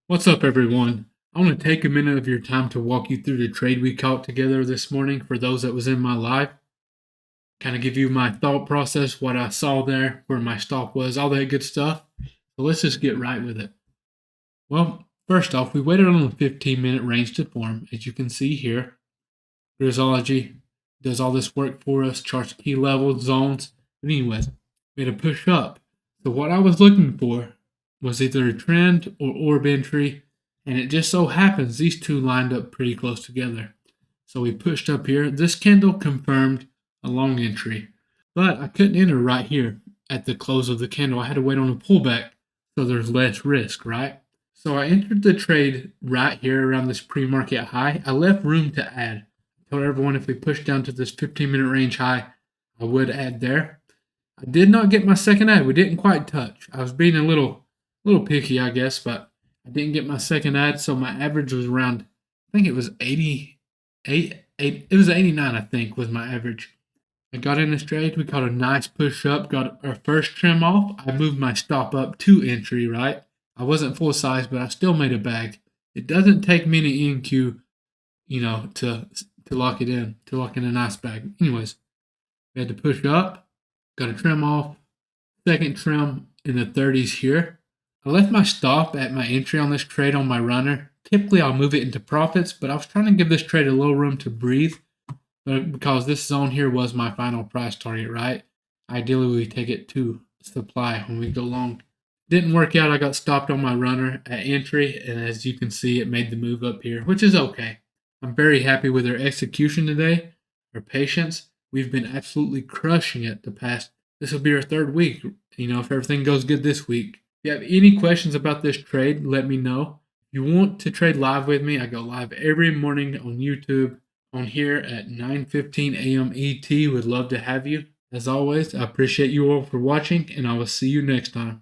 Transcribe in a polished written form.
What's up, everyone? I want to take a minute of your time to walk you through the trade we caught together this morning for those that was in my live. Kind of give you my thought process, what I saw there, where my stop was, all that good stuff. So let's just get right with it. Well, first off, we waited on the 15-minute range to form. As you can see here, Grizzology does all this work for us, charts key levels, zones. But anyways, we had to push up. So what I was looking for was either a trend or orb entry, and it just so happens these two lined up pretty close together. So we pushed up here. This candle confirmed a long entry, but I couldn't enter right here at the close of the candle. I had to wait on a pullback, so there's less risk, right? So I entered the trade right here around this pre-market high. I left room to add. I told everyone if we push down to this 15-minute range high, I would add there. I did not get my second ad. We didn't quite touch. I was being a little picky, I guess, but I didn't get my second ad, so my average was around, I think it was 88, it was 89, I think, was my average. I got in this trade. We caught a nice push up, got our first trim off. I moved my stop up to entry, right? I wasn't full size, but I still made a bag. It doesn't take many NQ, to lock it in, to lock in a nice bag. Anyways, we had to push up, got a trim off, second trim in the 30s here. I left my stop at my entry on this trade on my runner. Typically, I'll move it into profits, but I was trying to give this trade a little room to breathe because this zone here was my final price target, right? Ideally, we take it to supply when we go long. Didn't work out. I got stopped on my runner at entry, and as you can see, it made the move up here, which is okay. I'm very happy with our execution today, our patience. We've been absolutely crushing it this will be our third week, if everything goes good this week. If you have any questions about this trade, let me know. If you want to trade live with me, I go live every morning on YouTube on here at 9:15 a.m. ET. Would love to have you. As always, I appreciate you all for watching, and I will see you next time.